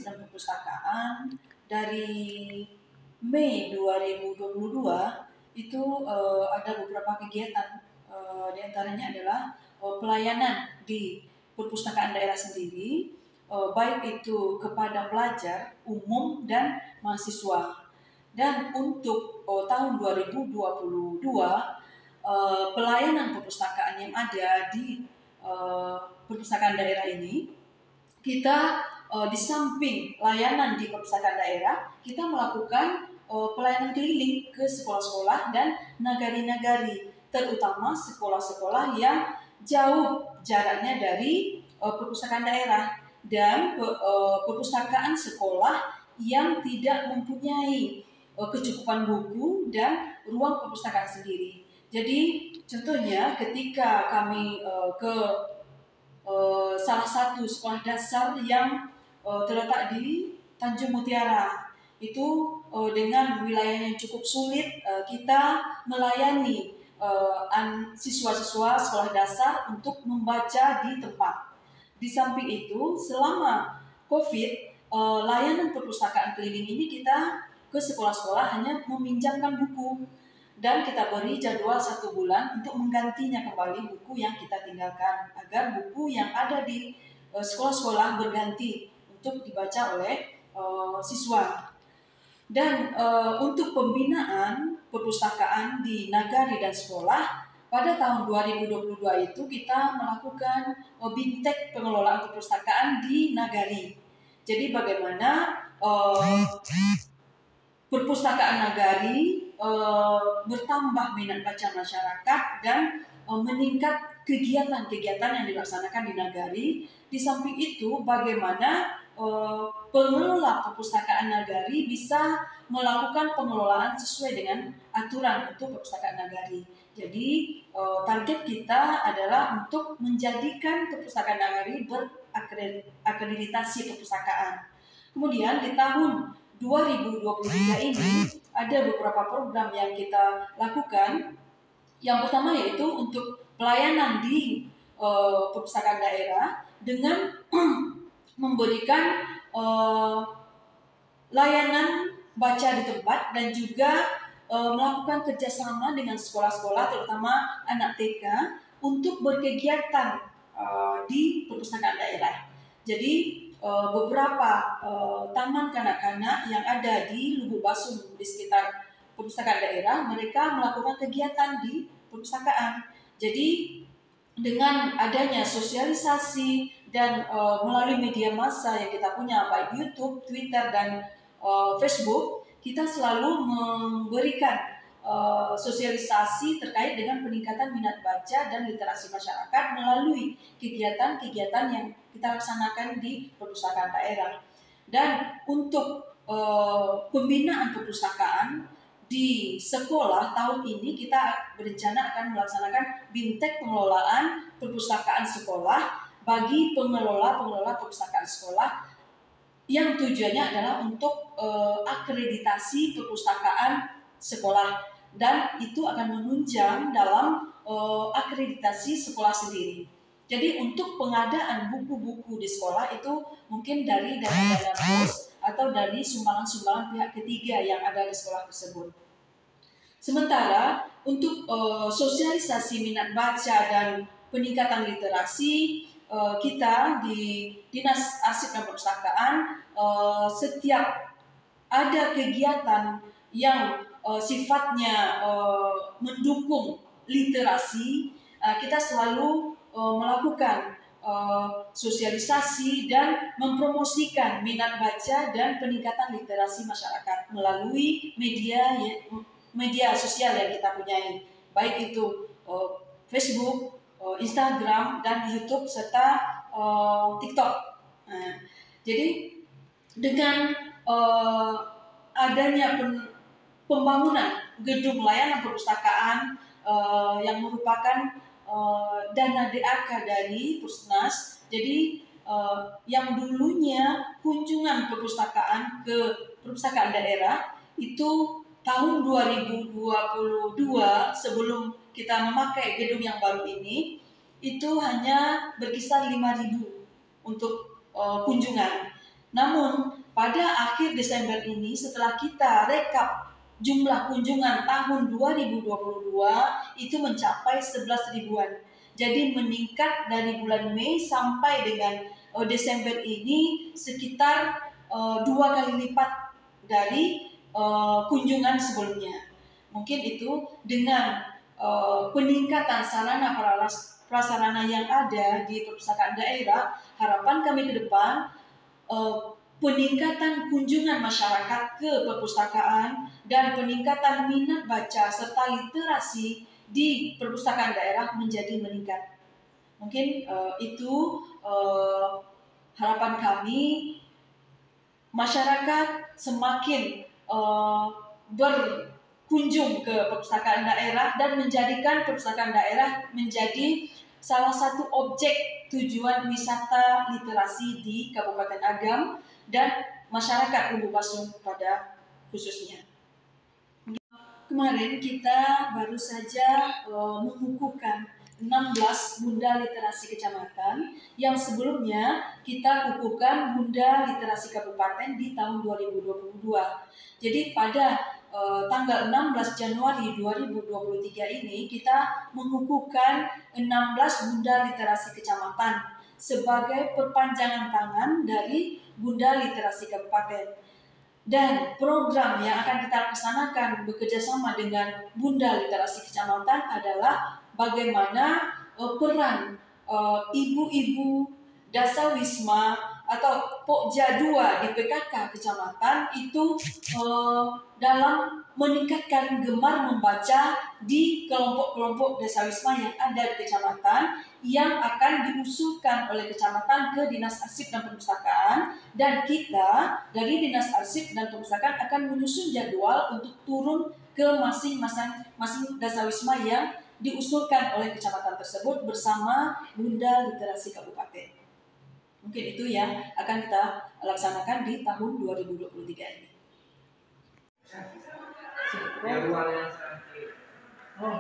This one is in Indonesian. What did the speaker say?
dan Perpustakaan dari Mei 2022 itu ada beberapa kegiatan, di antaranya adalah pelayanan di perpustakaan daerah sendiri, baik itu kepada pelajar, umum, dan mahasiswa. Dan untuk tahun 2022, pelayanan perpustakaan yang ada di perpustakaan daerah ini, kita di samping layanan di perpustakaan daerah, kita melakukan pelayanan keliling ke sekolah-sekolah dan nagari-nagari, terutama sekolah-sekolah yang jauh jaraknya dari perpustakaan daerah dan perpustakaan sekolah yang tidak mempunyai kecukupan buku dan ruang perpustakaan sendiri. Jadi contohnya ketika kami ke salah satu sekolah dasar yang terletak di Tanjung Mutiara, itu dengan wilayah yang cukup sulit, kita melayani siswa-siswa sekolah dasar untuk membaca di tempat. Di samping itu, selama COVID, layanan perpustakaan keliling ini kita ke sekolah-sekolah hanya meminjamkan buku, dan kita beri jadwal 1 bulan untuk menggantinya kembali buku yang kita tinggalkan, agar buku yang ada di sekolah-sekolah berganti untuk dibaca oleh siswa. Dan untuk pembinaan perpustakaan di nagari dan sekolah, pada tahun 2022 itu kita melakukan bintek pengelolaan perpustakaan di nagari. Jadi bagaimana perpustakaan nagari bertambah minat baca masyarakat dan meningkat kegiatan-kegiatan yang dilaksanakan di nagari. Di samping itu, bagaimana pengelola perpustakaan nagari bisa melakukan pengelolaan sesuai dengan aturan untuk perpustakaan nagari. Jadi target kita adalah untuk menjadikan perpustakaan nagari berakreditasi perpustakaan. Kemudian di tahun 2023 ini ada beberapa program yang kita lakukan. Yang pertama yaitu untuk pelayanan di perpustakaan daerah dengan memberikan layanan baca di tempat dan juga melakukan kerjasama dengan sekolah-sekolah, terutama anak TK, untuk berkegiatan di perpustakaan daerah. Jadi beberapa taman kanak-kanak yang ada di Lubuk Basum di sekitar perpustakaan daerah, mereka melakukan kegiatan di perpustakaan. Jadi dengan adanya sosialisasi dan melalui media massa yang kita punya, baik YouTube, Twitter, dan Facebook, kita selalu memberikan sosialisasi terkait dengan peningkatan minat baca dan literasi masyarakat melalui kegiatan-kegiatan yang kita laksanakan di perpustakaan daerah. Dan untuk pembinaan perpustakaan di sekolah tahun ini, kita berencana akan melaksanakan bintek pengelolaan perpustakaan sekolah bagi pengelola perpustakaan sekolah, yang tujuannya adalah untuk akreditasi perpustakaan sekolah, dan itu akan menunjang dalam akreditasi sekolah sendiri. Jadi untuk pengadaan buku-buku di sekolah itu mungkin dari dana-dana BOS atau dari sumbangan-sumbangan pihak ketiga yang ada di sekolah tersebut. Sementara untuk sosialisasi minat baca dan peningkatan literasi, kita di Dinas Arsip dan Perpustakaan setiap ada kegiatan yang sifatnya mendukung literasi, kita selalu melakukan sosialisasi dan mempromosikan minat baca dan peningkatan literasi masyarakat melalui media sosial yang kita punyai, baik itu Facebook, Instagram, dan YouTube, serta TikTok. Nah, jadi dengan adanya pembangunan gedung layanan perpustakaan yang merupakan dana DAK dari Pusnas, jadi yang dulunya kunjungan perpustakaan ke perpustakaan daerah itu tahun 2022 sebelum kita memakai gedung yang baru ini, itu hanya berkisar 5.000 untuk kunjungan. Namun pada akhir Desember ini setelah kita rekap jumlah kunjungan tahun 2022 itu mencapai 11 ribuan. Jadi meningkat dari bulan Mei sampai dengan Desember ini sekitar 2 kali lipat dari kunjungan sebelumnya. Mungkin itu dengan peningkatan sarana prasarana yang ada di perpustakaan daerah, harapan kami ke depan peningkatan kunjungan masyarakat ke perpustakaan dan peningkatan minat baca serta literasi di perpustakaan daerah menjadi meningkat. Mungkin itu harapan kami, masyarakat semakin berkunjung ke perpustakaan daerah dan menjadikan perpustakaan daerah menjadi salah satu objek tujuan wisata literasi di Kabupaten Agam dan masyarakat Lubuk Basung pada khususnya. Kemarin kita baru saja mengukuhkan 16 Bunda Literasi Kecamatan yang sebelumnya kita kukuhkan Bunda Literasi Kabupaten di tahun 2022. Jadi pada tanggal 16 Januari 2023 ini kita mengukuhkan 16 Bunda Literasi Kecamatan sebagai perpanjangan tangan dari Bunda Literasi Kabupaten. Dan program yang akan kita laksanakan bekerjasama dengan Bunda Literasi Kecamatan adalah bagaimana peran ibu-ibu dasawisma atau Pokja 2 di PKK Kecamatan itu dalam meningkatkan gemar membaca di kelompok-kelompok dasawisma yang ada di kecamatan yang akan diusulkan oleh kecamatan ke Dinas Arsip dan Perpustakaan, dan kita dari Dinas Arsip dan Perpustakaan akan menyusun jadwal untuk turun ke masing-masing dasawisma yang diusulkan oleh kecamatan tersebut bersama Bunda Literasi Kabupaten. Mungkin itu yang akan kita laksanakan di tahun 2023 ini. Oh,